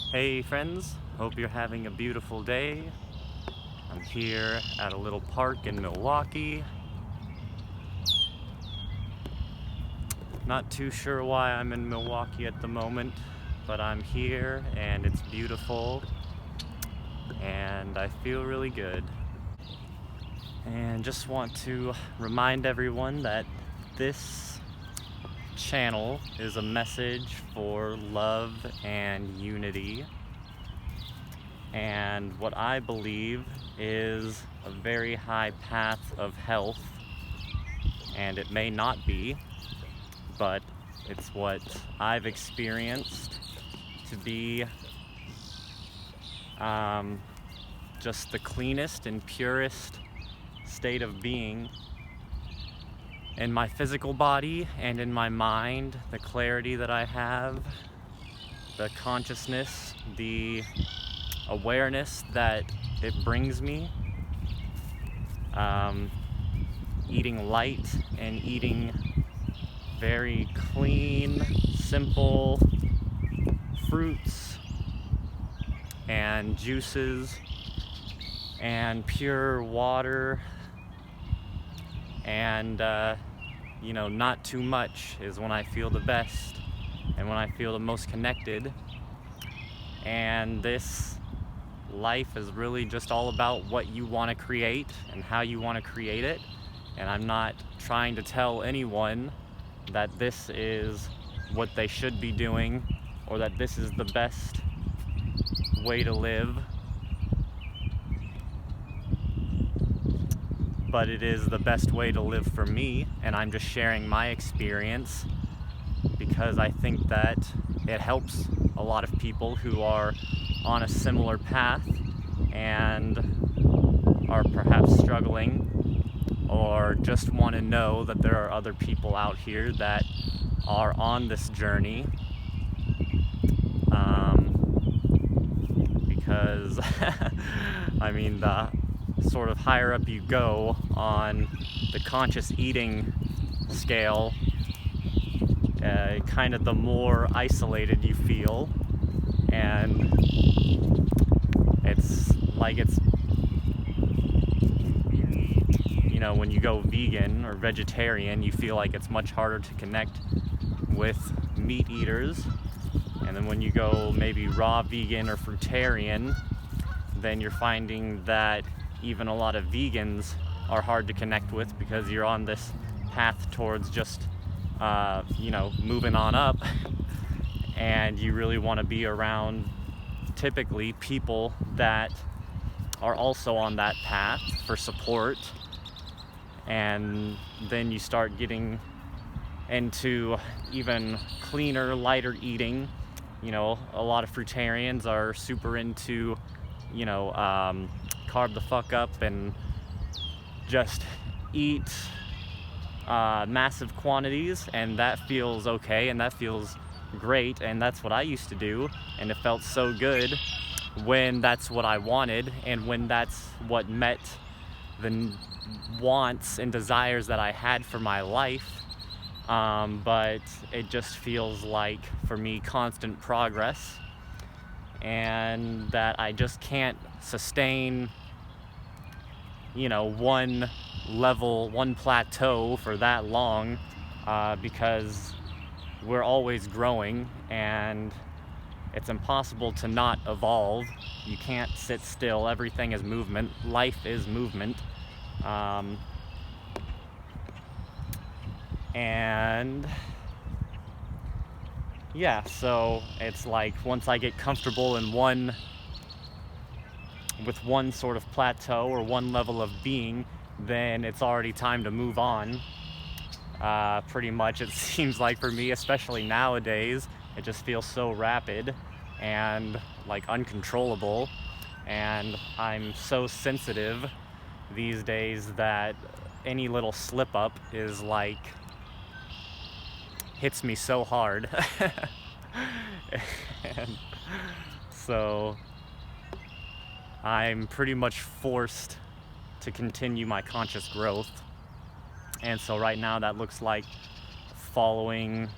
Hey friends, hope you're having a beautiful day. I'm here at a little park in Milwaukee. Not too sure why I'm in Milwaukee at the moment, but I'm here and it's beautiful and I feel really good. And just want to remind everyone that this channel is a message for love and unity. And what I believe is a very high path of health, and it may not be, but it's what I've experienced to be just the cleanest and purest state of being in my physical body and in my mind, the clarity that I have, the consciousness, the awareness that it brings me, eating light and eating very clean, simple fruits and juices and pure water and not too much is when I feel the best and when I feel the most connected. And this life is really just all about what you want to create and how you want to create it. And I'm not trying to tell anyone that this is what they should be doing or that this is the best way to live. But it is the best way to live for me, and I'm just sharing my experience because I think that it helps a lot of people who are on a similar path and are perhaps struggling or just want to know that there are other people out here that are on this journey, because I mean, the sort of higher up you go on the conscious eating scale, kind of the more isolated you feel. And it's like when you go vegan or vegetarian, you feel like it's much harder to connect with meat eaters. And then when you go maybe raw vegan or fruitarian, then you're finding that even a lot of vegans are hard to connect with because you're on this path towards just, moving on up. And you really want to be around typically people that are also on that path for support. And then you start getting into even cleaner, lighter eating. A lot of fruitarians are super into, carb the fuck up and just eat massive quantities, and that feels okay and that feels great, and that's what I used to do, and it felt so good when that's what I wanted and when that's what met the wants and desires that I had for my life. But it just feels like, for me, constant progress, and that I just can't sustain one level, one plateau for that long, because we're always growing and it's impossible to not evolve. You can't sit still. Everything is movement. Life is movement. And yeah, so it's like once I get comfortable in with one sort of plateau or one level of being, then it's already time to move on. Pretty much, it seems like, for me, especially nowadays, it just feels so rapid and like uncontrollable, and I'm so sensitive these days that any little slip up is like hits me so hard. And so I'm pretty much forced to continue my conscious growth. And so right now that looks like following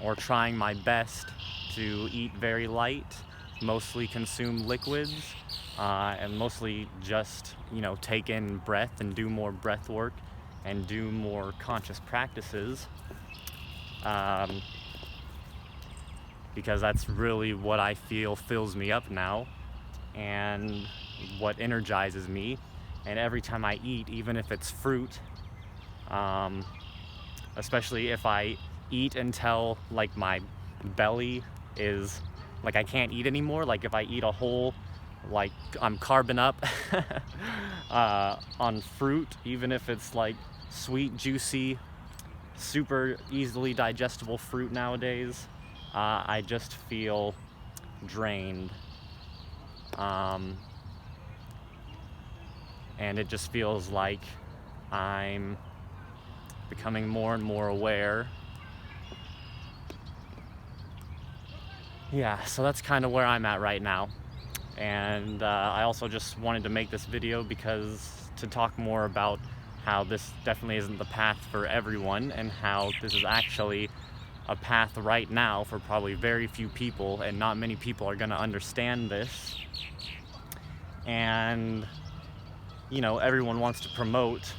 or trying my best to eat very light mostly consume liquids, and mostly just, take in breath and do more breath work and do more conscious practices, because that's really what I feel fills me up now and what energizes me. And every time I eat, even if it's fruit, especially if I eat until like my belly is like I can't eat anymore, like if I eat a whole, like I'm carbon up on fruit, even if it's like sweet, juicy, super easily digestible fruit nowadays, I just feel drained, and it just feels like I'm becoming more and more aware. Yeah, so that's kind of where I'm at right now. And I also just wanted to make this video to talk more about how this definitely isn't the path for everyone, and how this is actually a path right now for probably very few people, and not many people are going to understand this. And everyone wants to promote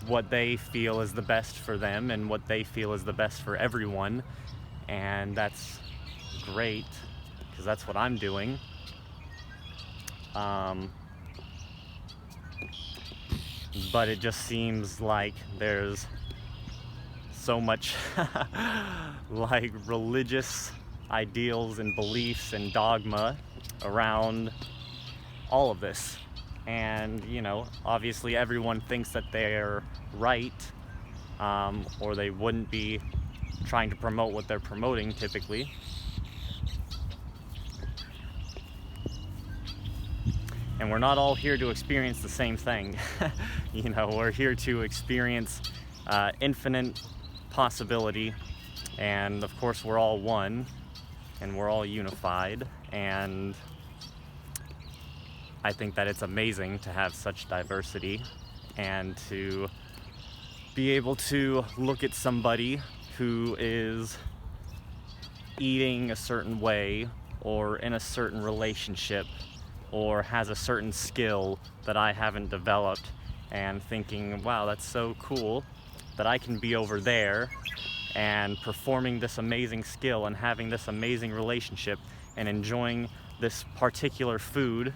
what they feel is the best for them and what they feel is the best for everyone, and that's great, because that's what I'm doing. But it just seems like there's so much like religious ideals and beliefs and dogma around all of this. And obviously everyone thinks that they're right, or they wouldn't be trying to promote what they're promoting typically. And we're not all here to experience the same thing. We're here to experience infinite possibility, and of course we're all one, and we're all unified, and I think that it's amazing to have such diversity, and to be able to look at somebody who is eating a certain way, or in a certain relationship, or has a certain skill that I haven't developed, and thinking, wow, that's so cool that I can be over there and performing this amazing skill and having this amazing relationship and enjoying this particular food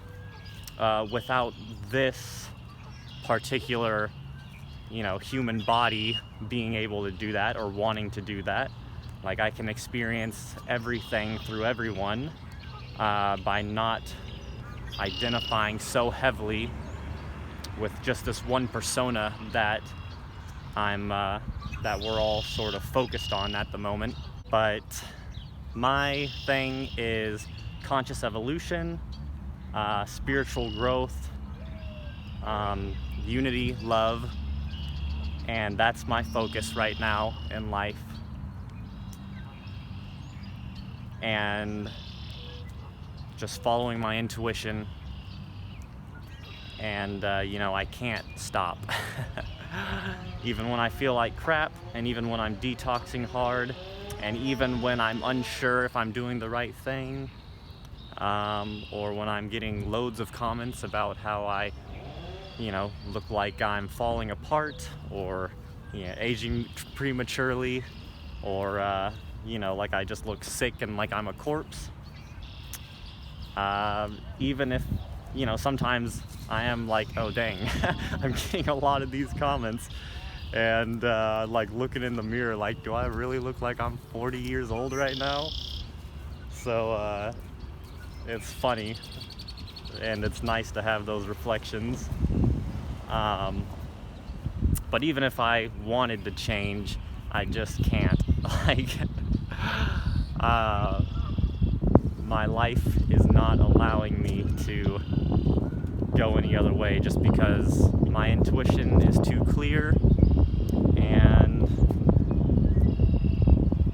without this particular human body being able to do that or wanting to do that. Like, I can experience everything through everyone by not identifying so heavily with just this one persona that that we're all sort of focused on at the moment. But my thing is conscious evolution, spiritual growth, unity, love, and that's my focus right now in life. And just following my intuition, and I can't stop. Even when I feel like crap, and even when I'm detoxing hard, and even when I'm unsure if I'm doing the right thing, or when I'm getting loads of comments about how I look like I'm falling apart, or aging prematurely, or like I just look sick and like I'm a corpse. Even if sometimes I am like, oh dang, I'm getting a lot of these comments, and like looking in the mirror like, do I really look like I'm 40 years old right now? So it's funny, and it's nice to have those reflections. But even if I wanted to change, I just can't. Like, my life is not allowing me to go any other way, just because my intuition is too clear, and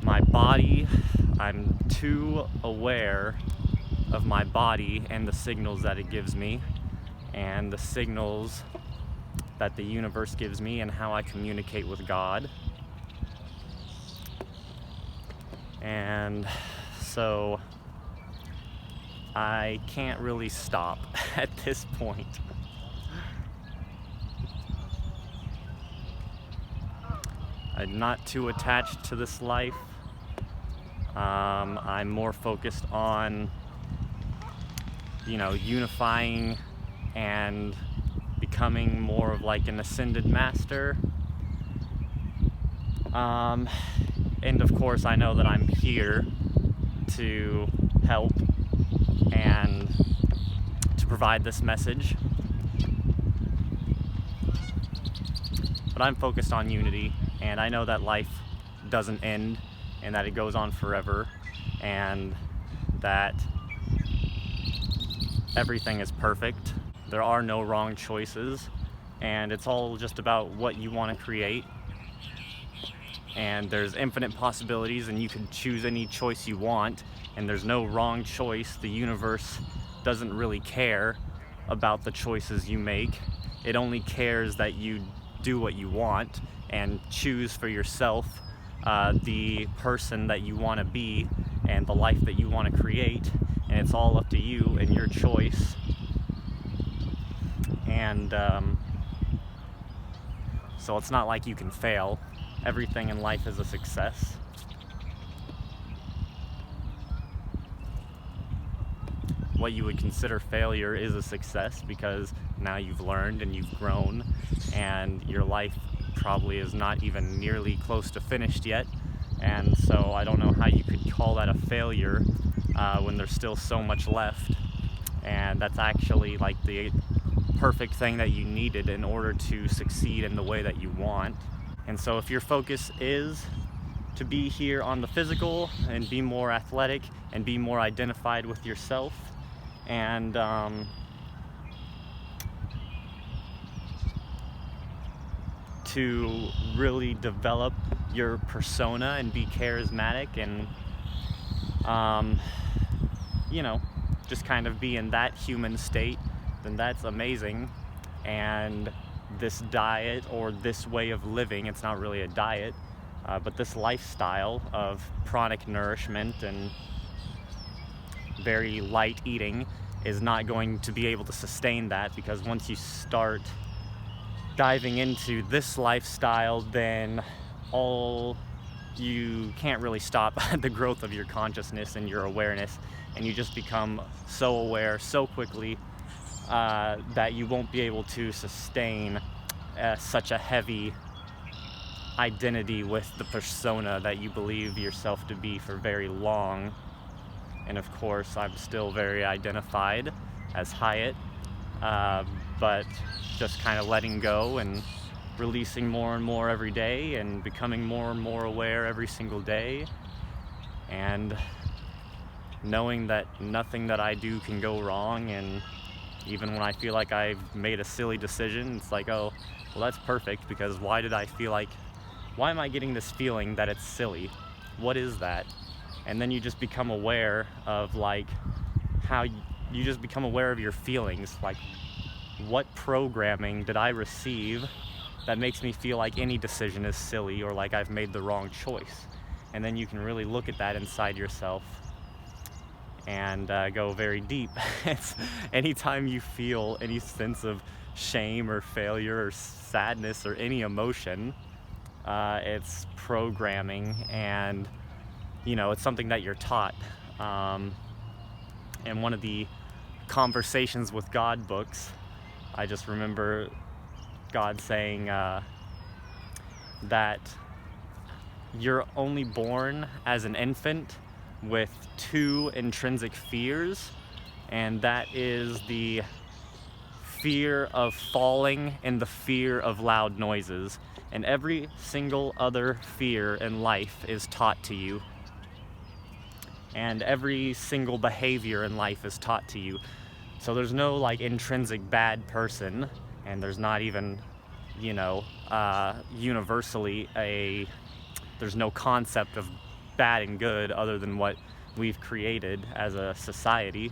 my body, I'm too aware of my body and the signals that it gives me, and the signals that the universe gives me, and how I communicate with God. And so I can't really stop at this point. I'm not too attached to this life. I'm more focused on, unifying and becoming more of like an ascended master. And of course, I know that I'm here to help and to provide this message. But I'm focused on unity, and I know that life doesn't end and that it goes on forever, and that everything is perfect. There are no wrong choices, and it's all just about what you want to create. And there's infinite possibilities, and you can choose any choice you want, and there's no wrong choice. The universe doesn't really care about the choices you make. It only cares that you do what you want and choose for yourself the person that you want to be and the life that you want to create, and it's all up to you and your choice. And so it's not like you can fail. Everything in life is a success. What you would consider failure is a success, because now you've learned and you've grown, and your life probably is not even nearly close to finished yet. And so I don't know how you could call that a failure when there's still so much left. And that's actually like the perfect thing that you needed in order to succeed in the way that you want. And so if your focus is to be here on the physical and be more athletic and be more identified with yourself, and to really develop your persona and be charismatic and just kind of be in that human state, then that's amazing. And this diet, or this way of living, it's not really a diet, but this lifestyle of chronic nourishment and very light eating is not going to be able to sustain that, because once you start diving into this lifestyle, then you can't really stop the growth of your consciousness and your awareness, and you just become so aware so quickly that you won't be able to sustain such a heavy identity with the persona that you believe yourself to be for very long. And of course, I'm still very identified as Hyatt, but just kind of letting go and releasing more and more every day and becoming more and more aware every single day, and knowing that nothing that I do can go wrong. And even when I feel like I've made a silly decision, it's like, oh, well, that's perfect, because why am I getting this feeling that it's silly? What is that? And then you just become aware of like how you just become aware of your feelings, like what programming did I receive that makes me feel like any decision is silly or like I've made the wrong choice. And then you can really look at that inside yourself and go very deep. Anytime you feel any sense of shame or failure or sadness or any emotion, it's programming, and it's something that you're taught. And one of the Conversations with God books, I just remember God saying that you're only born as an infant with two intrinsic fears, and that is the fear of falling and the fear of loud noises. And every single other fear in life is taught to you, and every single behavior in life is taught to you. So there's no like intrinsic bad person, and there's not even universally there's no concept of bad and good other than what we've created as a society.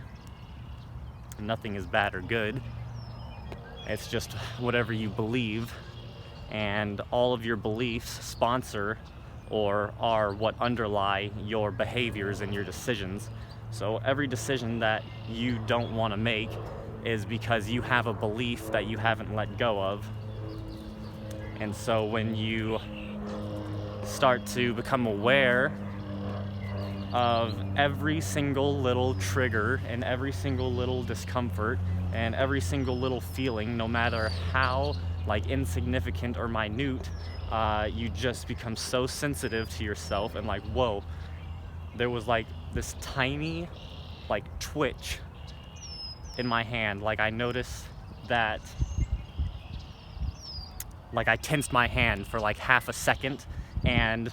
Nothing is bad or good. It's just whatever you believe, and all of your beliefs sponsor or are what underlie your behaviors and your decisions. So every decision that you don't want to make is because you have a belief that you haven't let go of. And so when you start to become aware of every single little trigger and every single little discomfort and every single little feeling, no matter how insignificant or minute, you just become so sensitive to yourself and whoa, there was this tiny twitch in my hand. I noticed that I tensed my hand for half a second and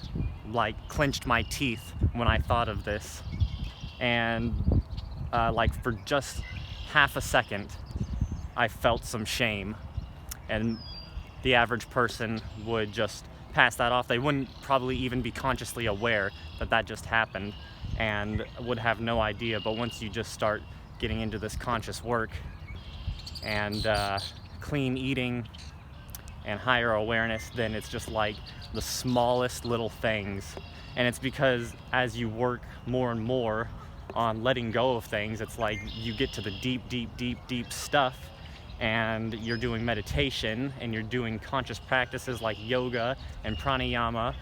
clenched my teeth when I thought of this. And for just half a second, I felt some shame. And the average person would just pass that off. They wouldn't probably even be consciously aware that that just happened and would have no idea. But once you just start getting into this conscious work and clean eating and higher awareness, then it's just the smallest little things. And it's because as you work more and more on letting go of things, it's you get to the deep stuff, and you're doing meditation and you're doing conscious practices like yoga and pranayama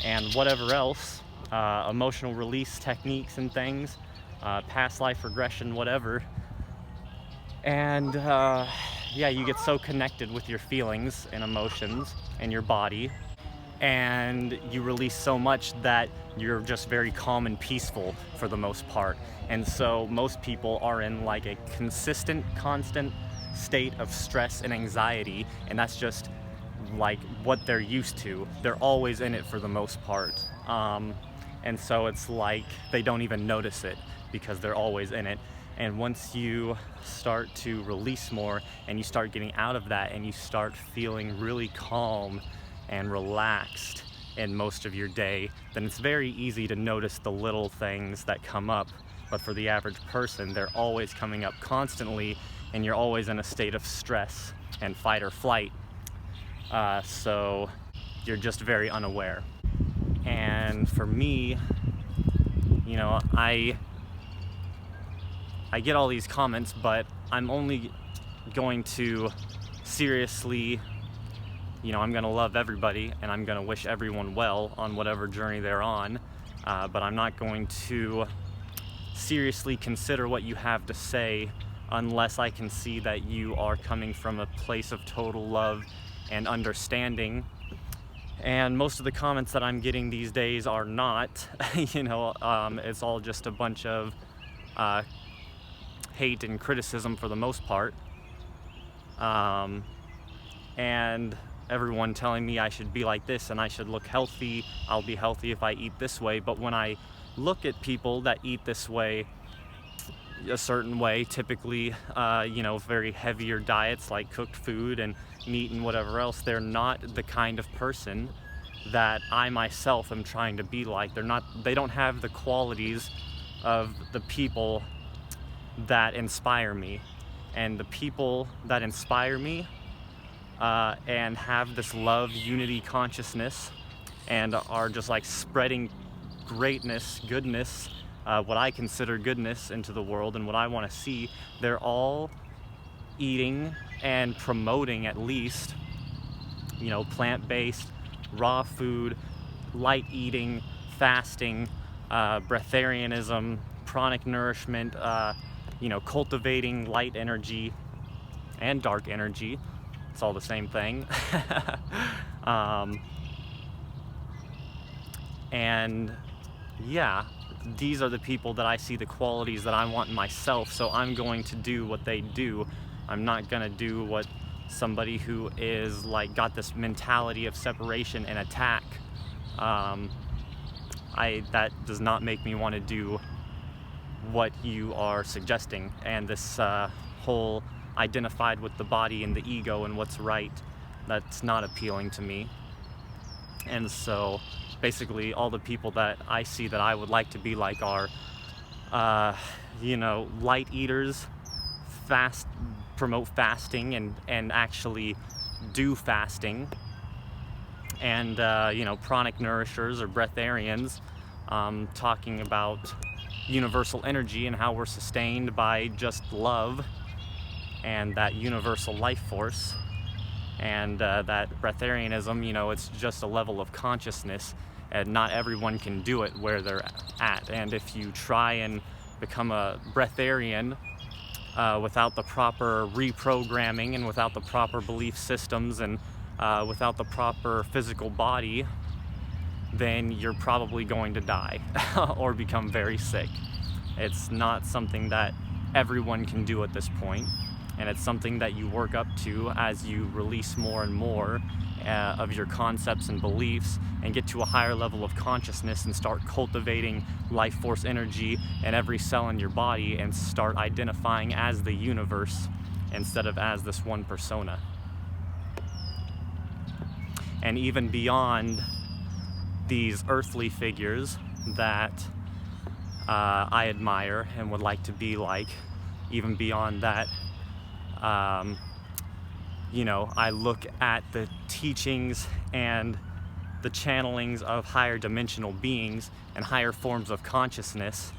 and whatever else, emotional release techniques and things, past life regression, whatever. And you get so connected with your feelings and emotions and your body, and you release so much that you're just very calm and peaceful for the most part. And so most people are in a consistent, constant state of stress and anxiety, and that's just what they're used to. They're always in it for the most part. And so it's they don't even notice it because they're always in it. And once you start to release more and you start getting out of that and you start feeling really calm and relaxed in most of your day, then it's very easy to notice the little things that come up. But for the average person, they're always coming up constantly, and you're always in a state of stress and fight or flight. So you're just very unaware. And for me, I get all these comments, but I'm only going to seriously, I'm going to love everybody and I'm going to wish everyone well on whatever journey they're on, but I'm not going to seriously consider what you have to say unless I can see that you are coming from a place of total love and understanding. And most of the comments that I'm getting these days are not. It's all just a bunch of hate and criticism for the most part, and everyone telling me I should be like this and I should look healthy. I'll be healthy if I eat this way. But when I look at people that eat this way, a certain way, typically very heavier diets like cooked food and meat and whatever else, they're not the kind of person that I myself am trying to be like. They don't have the qualities of the people that inspire me. And the people that inspire me and have this love, unity consciousness, and are just spreading greatness, goodness, what I consider goodness into the world and what I want to see, they're all eating and promoting at least, plant-based, raw food, light eating, fasting, breatharianism, pranic nourishment, cultivating light energy and dark energy. It's all the same thing. And these are the people that I see the qualities that I want in myself, so I'm going to do what they do. I'm not going to do what somebody who is got this mentality of separation and attack. That does not make me want to do what you are suggesting. And this whole identified with the body and the ego and what's right, that's not appealing to me. And so basically all the people that I see that I would like to be like are light eaters, promote fasting and actually do fasting, and pranic nourishers or breatharians, talking about universal energy and how we're sustained by just love and that universal life force. And that breatharianism, you know, it's just a level of consciousness, and not everyone can do it where they're at. And if you try and become a breatharian without the proper reprogramming and without the proper belief systems and without the proper physical body, then you're probably going to die or become very sick. It's not something that everyone can do at this point, and it's something that you work up to as you release more and more of your concepts and beliefs and get to a higher level of consciousness and start cultivating life force energy in every cell in your body and start identifying as the universe instead of as this one persona. And even beyond these earthly figures that I admire and would like to be like, even beyond that, you know, I look at the teachings and the channelings of higher dimensional beings and higher forms of consciousness,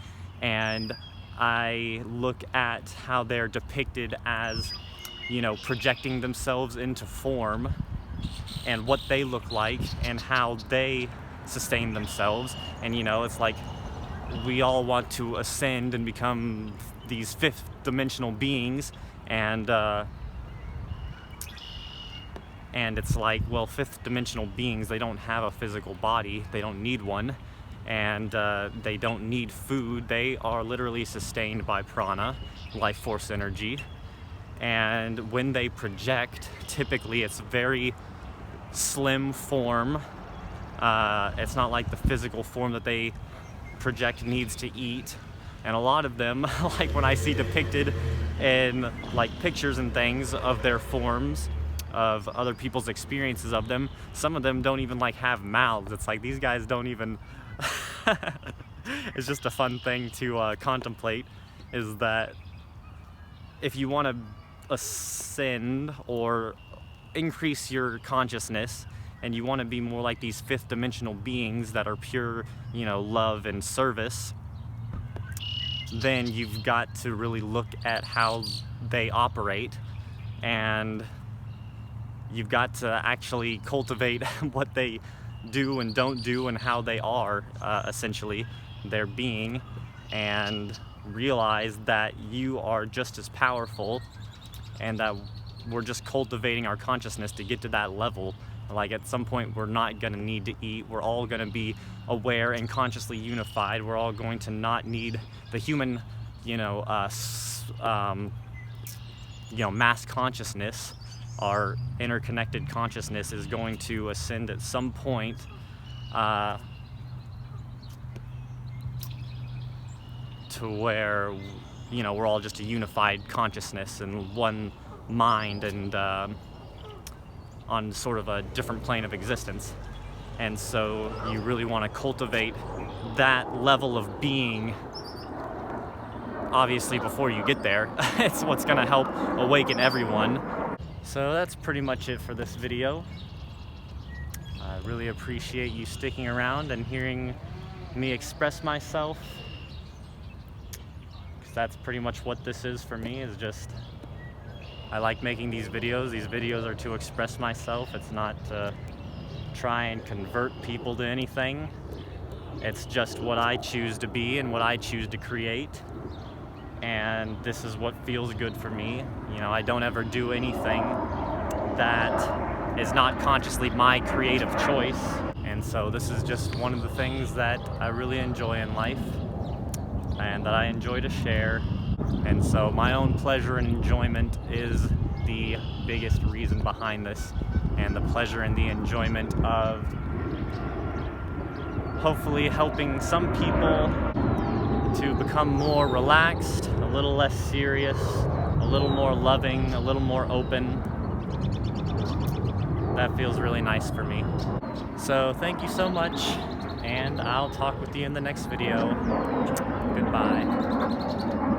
and I look at how they're depicted as, you know, projecting themselves into form and what they look like and how they sustain themselves. And, you know, it's like we all want to ascend and become these fifth dimensional beings, and it's like, well, fifth dimensional beings, they don't have a physical body, they don't need one, and they don't need food. They are literally sustained by prana, life force energy. And when they project, typically it's very slim form. It's not like the physical form that they project needs to eat. And a lot of them, like when I see depicted in like pictures and things of their forms, of other people's experiences of them, some of them don't even like have mouths. It's like these guys don't even it's just a fun thing to contemplate, is that if you want to ascend or increase your consciousness and you want to be more like these fifth dimensional beings that are pure, you know, love and service, then you've got to really look at how they operate, and you've got to actually cultivate what they do and don't do and how they are, essentially, their being, and realize that you are just as powerful and that we're just cultivating our consciousness to get to that level. Like at some point we're not going to need to eat. We're all going to be aware and consciously unified. We're all going to not need the human, mass consciousness. Our interconnected consciousness is going to ascend at some point to where, we're all just a unified consciousness and one mind, and on sort of a different plane of existence. And so you really want to cultivate that level of being, obviously, before you get there. It's what's going to help awaken everyone. So that's pretty much it for this video. I really appreciate you sticking around and hearing me express myself, because that's pretty much what this is for me, is just, I like making these videos. These videos are to express myself. It's not to try and convert people to anything. It's just what I choose to be and what I choose to create. And this is what feels good for me. I don't ever do anything that is not consciously my creative choice. And so this is just one of the things that I really enjoy in life and that I enjoy to share. And so my own pleasure and enjoyment is the biggest reason behind this, and the pleasure and the enjoyment of hopefully helping some people to become more relaxed, a little less serious, a little more loving, a little more open. That feels really nice for me. So thank you so much, and I'll talk with you in the next video. Goodbye.